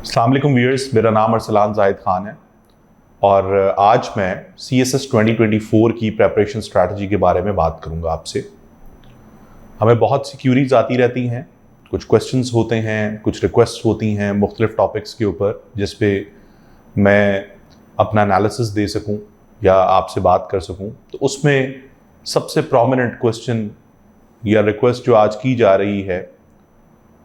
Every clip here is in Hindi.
अस्सलाम वालेकुम व्यूअर्स, मेरा नाम अरसलान जाहिद खान है और आज मैं CSS 2024 की प्रेपरेशन स्ट्रैटेजी के बारे में बात करूंगा आपसे। हमें बहुत सी क्यूरीज आती रहती हैं, कुछ क्वेश्चंस होते हैं, कुछ रिक्वेस्ट होती हैं मुख्तलिफ टॉपिक्स के ऊपर जिस पे मैं अपना एनालिसिस दे सकूं या आपसे बात कर सकूं। तो उसमें सबसे प्रोमिनेंट क्वेश्चन या रिक्वेस्ट जो आज की जा रही है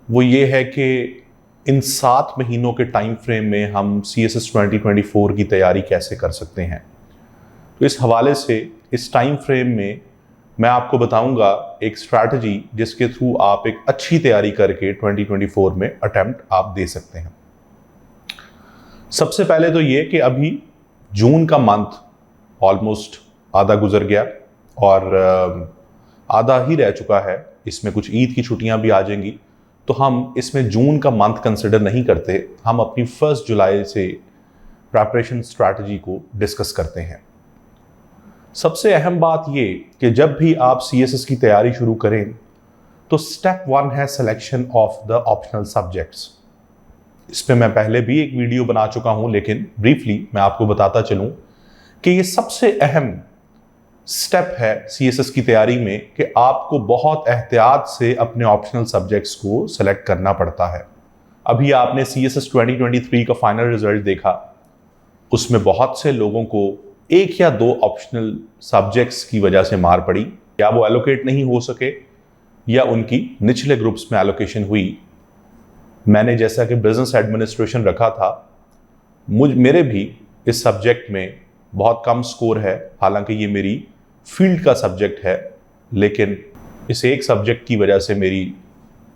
वो ये है कि इन 7 महीनों के टाइम फ्रेम में हम CSS 2024 की तैयारी कैसे कर सकते हैं। तो इस हवाले से इस टाइम फ्रेम में मैं आपको बताऊंगा एक स्ट्रैटेजी जिसके थ्रू आप एक अच्छी तैयारी करके 2024 में अटेम्प्ट आप दे सकते हैं। सबसे पहले तो ये कि अभी जून का मंथ ऑलमोस्ट आधा गुजर गया और आधा ही रह चुका है। इसमें कुछ ईद की छुट्टियां भी आ जाएंगी, तो हम इसमें जून का मंथ कंसिडर नहीं करते। हम अपनी 1 जुलाई से प्रेपरेशन स्ट्रैटेजी को डिस्कस करते हैं। सबसे अहम बात ये कि जब भी आप CSS की तैयारी शुरू करें तो स्टेप 1 है selection of the optional subjects. इस पे मैं पहले भी एक वीडियो बना चुका हूं, लेकिन ब्रीफली मैं आपको बताता चलूं कि ये सबसे अहम स्टेप है CSS की तैयारी में कि आपको बहुत एहतियात से अपने ऑप्शनल सब्जेक्ट्स को सेलेक्ट करना पड़ता है। अभी आपने CSS 2023 का फाइनल रिजल्ट देखा, उसमें बहुत से लोगों को 1 या 2 ऑप्शनल सब्जेक्ट्स की वजह से मार पड़ी, या वो एलोकेट नहीं हो सके या उनकी निचले ग्रुप्स में एलोकेशन हुई। मैंने जैसा कि बिजनेस एडमिनिस्ट्रेशन रखा था, मेरे भी इस सब्जेक्ट में बहुत कम स्कोर है। हालांकि ये मेरी फील्ड का सब्जेक्ट है, लेकिन इस एक सब्जेक्ट की वजह से मेरी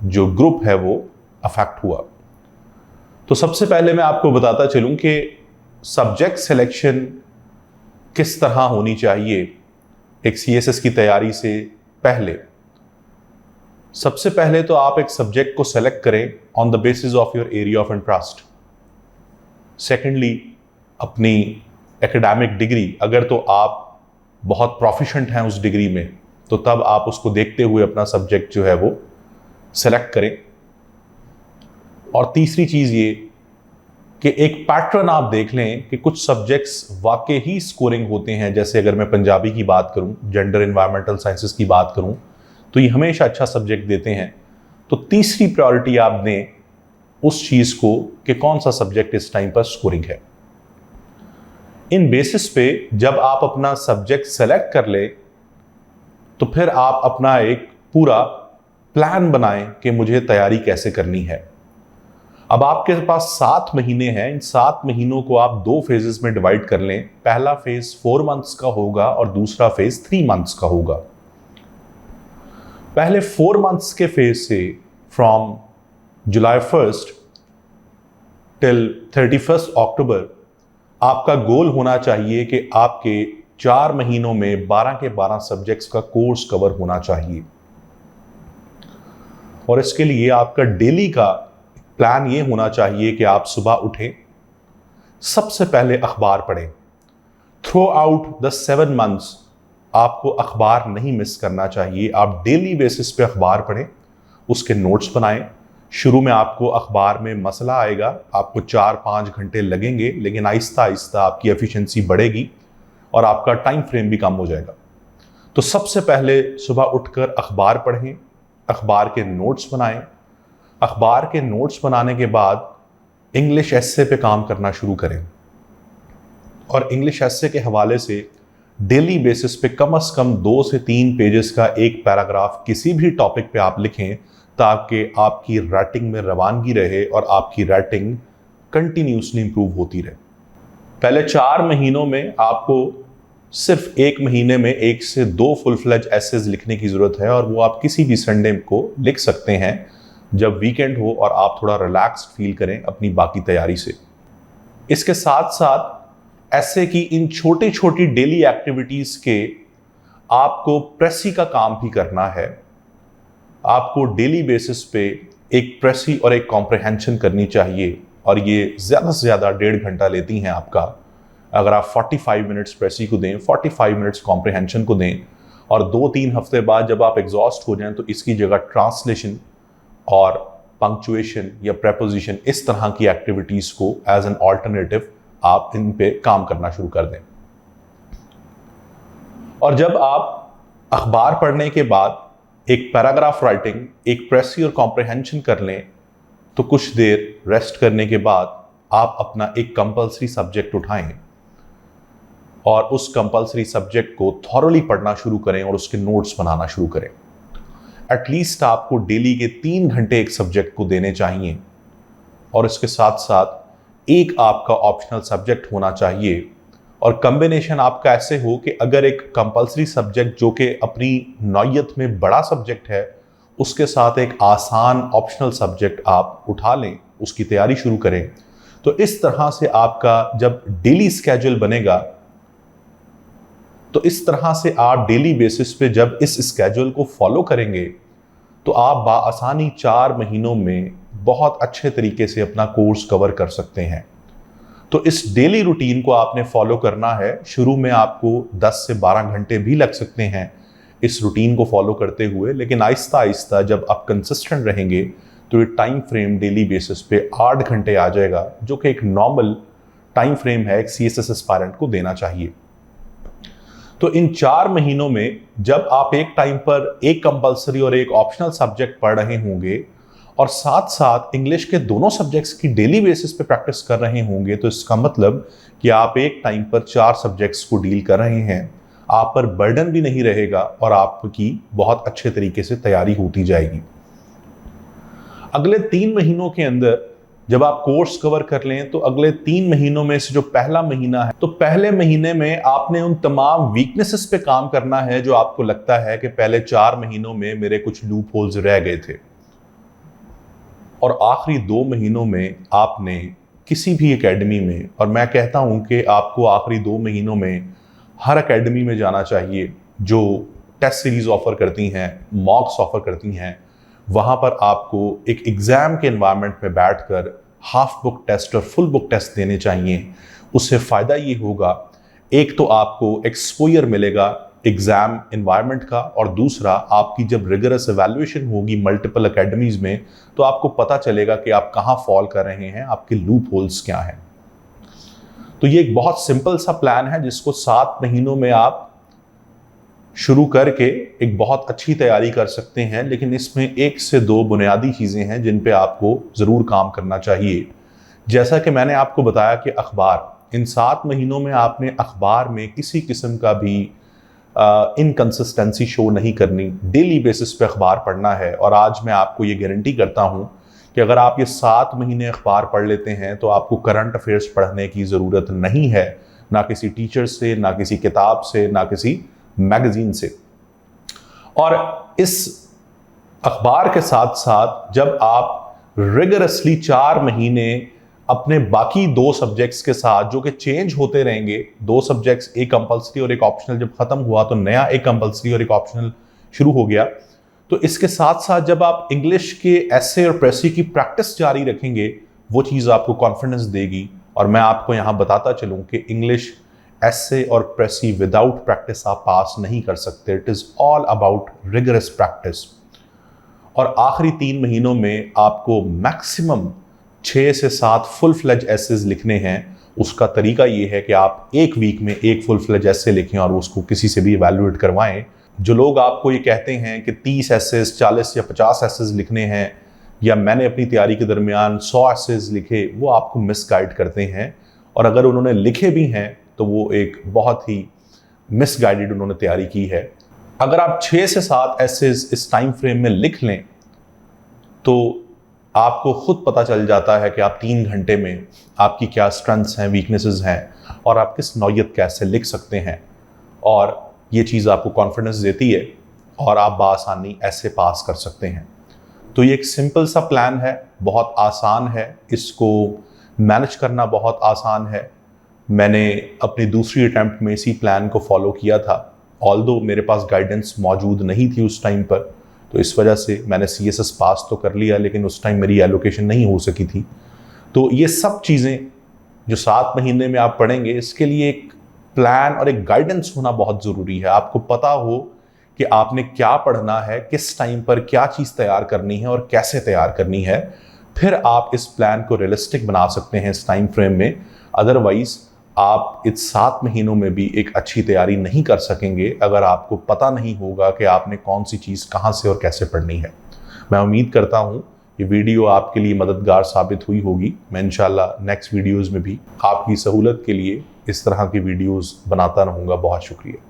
जो ग्रुप है वो अफेक्ट हुआ। तो सबसे पहले मैं आपको बताता चलूं कि सब्जेक्ट सिलेक्शन किस तरह होनी चाहिए एक CSS की तैयारी से पहले। सबसे पहले तो आप एक सब्जेक्ट को सेलेक्ट करें on the basis of your area of interest. Secondly, अपनी एकेडमिक डिग्री, अगर तो आप बहुत प्रोफिशेंट हैं उस डिग्री में, तो तब आप उसको देखते हुए अपना सब्जेक्ट जो है वो सेलेक्ट करें। और तीसरी चीज़ ये कि एक पैटर्न आप देख लें कि कुछ सब्जेक्ट्स वाकई ही स्कोरिंग होते हैं। जैसे अगर मैं पंजाबी की बात करूं, जेंडर एनवायरमेंटल साइंसेस की बात करूं, तो ये हमेशा अच्छा सब्जेक्ट देते हैं। तो तीसरी प्रायोरिटी आप दें उस चीज़ को कि कौन सा सब्जेक्ट इस टाइम पर स्कोरिंग है। इन बेसिस पे जब आप अपना सब्जेक्ट सेलेक्ट कर ले तो फिर आप अपना एक पूरा प्लान बनाएं कि मुझे तैयारी कैसे करनी है। अब आपके पास 7 महीने हैं। इन 7 महीनों को आप 2 फेजेस में डिवाइड कर लें। पहला फेज 4 मंथ्स का होगा और दूसरा फेज 3 मंथ्स का होगा। पहले 4 मंथ्स के फेज से फ्रॉम जुलाई 1 टिल 31 अक्टूबर आपका गोल होना चाहिए कि आपके 4 महीनों में 12 के 12 सब्जेक्ट्स का कोर्स कवर होना चाहिए। और इसके लिए आपका डेली का प्लान ये होना चाहिए कि आप सुबह उठें, सबसे पहले अखबार पढ़ें। थ्रू आउट द 7 मंथ्स आपको अखबार नहीं मिस करना चाहिए। आप डेली बेसिस पे अखबार पढ़ें, उसके नोट्स बनाएं। शुरू में आपको अखबार में मसला आएगा, आपको 4-5 घंटे लगेंगे, लेकिन आहिस्ता आहिस्ता आपकी एफिशिएंसी बढ़ेगी और आपका टाइम फ्रेम भी कम हो जाएगा। तो सबसे पहले सुबह उठकर अखबार पढ़ें, अखबार के नोट्स बनाएं। अखबार के नोट्स बनाने के बाद इंग्लिश एस्से पे काम करना शुरू करें और इंग्लिश एस्से के हवाले से डेली बेसिस पे कम से कम 2 से 3 पेजेस का एक पैराग्राफ किसी भी टॉपिक पे आप लिखें, ताकि आपकी राइटिंग में रवानगी रहे और आपकी राइटिंग कंटिन्यूसली इंप्रूव होती रहे। पहले 4 महीनों में आपको सिर्फ 1 महीने में 1 से 2 फुल फ्लेज एसेज लिखने की ज़रूरत है, और वो आप किसी भी संडे को लिख सकते हैं जब वीकेंड हो और आप थोड़ा रिलैक्स्ड फील करें अपनी बाकी तैयारी से। इसके साथ साथ एसे की इन छोटी छोटी डेली एक्टिविटीज़ के आपको प्रेसी का काम भी करना है। आपको डेली बेसिस पे एक प्रेसी और एक कॉम्प्रहेंशन करनी चाहिए, और ये ज़्यादा से ज़्यादा 1.5 घंटा लेती हैं आपका। अगर आप 45 मिनट्स प्रेसी को दें, 45 मिनट्स कॉम्प्रहेंशन को दें, और 2-3 हफ्ते बाद जब आप एग्जॉस्ट हो जाएं तो इसकी जगह ट्रांसलेशन और पंक्चुएशन या प्रेपोजिशन, इस तरह की एक्टिविटीज को एज एन ऑल्टरनेटिव आप इन पे काम करना शुरू कर दें। और जब आप अखबार पढ़ने के बाद एक पैराग्राफ राइटिंग, एक प्रेसी और कॉम्प्रहेंशन कर लें, तो कुछ देर रेस्ट करने के बाद आप अपना एक कंपल्सरी सब्जेक्ट उठाएं और उस कंपल्सरी सब्जेक्ट को थॉरली पढ़ना शुरू करें और उसके नोट्स बनाना शुरू करें। एटलीस्ट आपको डेली के 3 घंटे एक सब्जेक्ट को देने चाहिए और इसके साथ साथ एक आपका ऑप्शनल सब्जेक्ट होना चाहिए। और कॉम्बिनेशन आपका ऐसे हो कि अगर एक कंपल्सरी सब्जेक्ट जो कि अपनी नौयत में बड़ा सब्जेक्ट है, उसके साथ एक आसान ऑप्शनल सब्जेक्ट आप उठा लें, उसकी तैयारी शुरू करें, तो इस तरह से आपका जब डेली स्केड्यूल बनेगा, तो इस तरह से आप डेली बेसिस पे जब इस स्केड्यूल को फॉलो करेंगे, तो आप बाआसानी 4 महीनों में बहुत अच्छे तरीके से अपना कोर्स कवर कर सकते हैं। तो इस डेली रूटीन को आपने फॉलो करना है। शुरू में आपको 10 से 12 घंटे भी लग सकते हैं इस रूटीन को फॉलो करते हुए, लेकिन आहिस्ता आहिस्ता जब आप कंसिस्टेंट रहेंगे तो ये टाइम फ्रेम डेली बेसिस पे 8 घंटे आ जाएगा, जो कि एक नॉर्मल टाइम फ्रेम है एक CSS एस्पायरेंट को देना चाहिए। तो इन 4 महीनों में जब आप एक टाइम पर एक कंपल्सरी और एक ऑप्शनल सब्जेक्ट पढ़ रहे होंगे और साथ साथ इंग्लिश के दोनों सब्जेक्ट्स की डेली बेसिस पे प्रैक्टिस कर रहे होंगे, तो इसका मतलब कि आप एक टाइम पर 4 सब्जेक्ट्स को डील कर रहे हैं। आप पर बर्डन भी नहीं रहेगा और आपकी बहुत अच्छे तरीके से तैयारी होती जाएगी। अगले 3 महीनों के अंदर जब आप कोर्स कवर कर लें, तो अगले 3 महीनों में से जो पहला महीना है, तो पहले महीने में आपने उन तमाम वीकनेसेस पे काम करना है जो आपको लगता है कि पहले 4 महीनों में मेरे कुछ लूप होल्स रह गए थे। और आखिरी 2 महीनों में आपने किसी भी एकेडमी में, और मैं कहता हूं कि आपको आखिरी 2 महीनों में हर एकेडमी में जाना चाहिए जो टेस्ट सीरीज ऑफर करती हैं, मॉक्स ऑफर करती हैं, वहां पर आपको एक एग्जाम के एनवायरनमेंट में बैठकर हाफ बुक टेस्ट और फुल बुक टेस्ट देने चाहिए। उससे फ़ायदा ये होगा, एक तो आपको एक्सपोजर मिलेगा एग्जाम एनवायरनमेंट का, और दूसरा आपकी जब रिगरस एवेल्युएशन होगी मल्टीपल एकेडमीज में, तो आपको पता चलेगा कि आप कहाँ फॉल कर रहे हैं, आपके लूप होल्स क्या हैं। तो ये एक बहुत सिंपल सा प्लान है जिसको 7 महीनों में आप शुरू करके एक बहुत अच्छी तैयारी कर सकते हैं। लेकिन इसमें 1 से 2 बुनियादी चीज़ें हैं जिन पे आपको ज़रूर काम करना चाहिए। जैसा कि मैंने आपको बताया कि अखबार, इन 7 महीनों में आपने अखबार में किसी किस्म का भी इनकंसिस्टेंसी शो नहीं करनी, डेली बेसिस पे अखबार पढ़ना है। और आज मैं आपको ये गारंटी करता हूँ कि अगर आप ये 7 महीने अखबार पढ़ लेते हैं तो आपको करंट अफेयर्स पढ़ने की ज़रूरत नहीं है, ना किसी टीचर से, ना किसी किताब से, ना किसी मैगजीन से। और इस अखबार के साथ साथ जब आप रिगरसली 4 महीने अपने बाकी 2 सब्जेक्ट्स के साथ, जो कि चेंज होते रहेंगे, 2 सब्जेक्ट्स, एक कंपल्सरी और एक ऑप्शनल, जब खत्म हुआ तो नया एक कंपल्सरी और एक ऑप्शनल शुरू हो गया, तो इसके साथ साथ जब आप इंग्लिश के एसे और प्रेसी की प्रैक्टिस जारी रखेंगे, वो चीज़ आपको कॉन्फिडेंस देगी। और मैं आपको यहाँ बताता चलूँ कि इंग्लिश एसे और प्रेसी विदाउट प्रैक्टिस आप पास नहीं कर सकते। It is all about rigorous practice. और आखिरी 3 महीनों में आपको मैक्सिमम 6 से 7 फुल फ्लेज एसेज लिखने हैं। उसका तरीका ये है कि आप एक वीक में एक फुल फ्लेज एसे लिखें और उसको किसी से भी इवैल्यूएट करवाएं। जो लोग आपको ये कहते हैं कि 30 एसेज, 40 या 50 एसेज लिखने हैं, या मैंने अपनी तैयारी के दरमियान 100 एसेज लिखे, वो आपको मिसगाइड करते हैं। और अगर उन्होंने लिखे भी हैं तो वो एक बहुत ही मिसगाइडेड उन्होंने तैयारी की है। अगर आप 6 से 7 एसेज इस टाइम फ्रेम में लिख लें तो आपको खुद पता चल जाता है कि आप 3 घंटे में आपकी क्या स्ट्रेंथ्स हैं, वीकनेसेस हैं, और आप किस नौयत कैसे लिख सकते हैं। और ये चीज़ आपको कॉन्फिडेंस देती है और आप बासानी ऐसे पास कर सकते हैं। तो ये एक सिंपल सा प्लान है, बहुत आसान है, इसको मैनेज करना बहुत आसान है। मैंने अपनी दूसरी अटैम्प्ट में इसी प्लान को फॉलो किया था, ऑल्दो मेरे पास गाइडेंस मौजूद नहीं थी उस टाइम पर, तो इस वजह से मैंने CSS पास तो कर लिया, लेकिन उस टाइम मेरी एलोकेशन नहीं हो सकी थी। तो ये सब चीज़ें जो 7 महीने में आप पढ़ेंगे, इसके लिए एक प्लान और एक गाइडेंस होना बहुत ज़रूरी है। आपको पता हो कि आपने क्या पढ़ना है, किस टाइम पर क्या चीज़ तैयार करनी है और कैसे तैयार करनी है। फिर आप इस प्लान को रियलिस्टिक बना सकते हैं इस टाइम फ्रेम में। अदरवाइज आप इस 7 महीनों में भी एक अच्छी तैयारी नहीं कर सकेंगे अगर आपको पता नहीं होगा कि आपने कौन सी चीज़ कहाँ से और कैसे पढ़नी है। मैं उम्मीद करता हूँ ये वीडियो आपके लिए मददगार साबित हुई होगी। मैं इंशाल्लाह नेक्स्ट वीडियोज़ में भी आपकी सहूलत के लिए इस तरह की वीडियोज़ बनाता रहूँगा। बहुत शुक्रिया।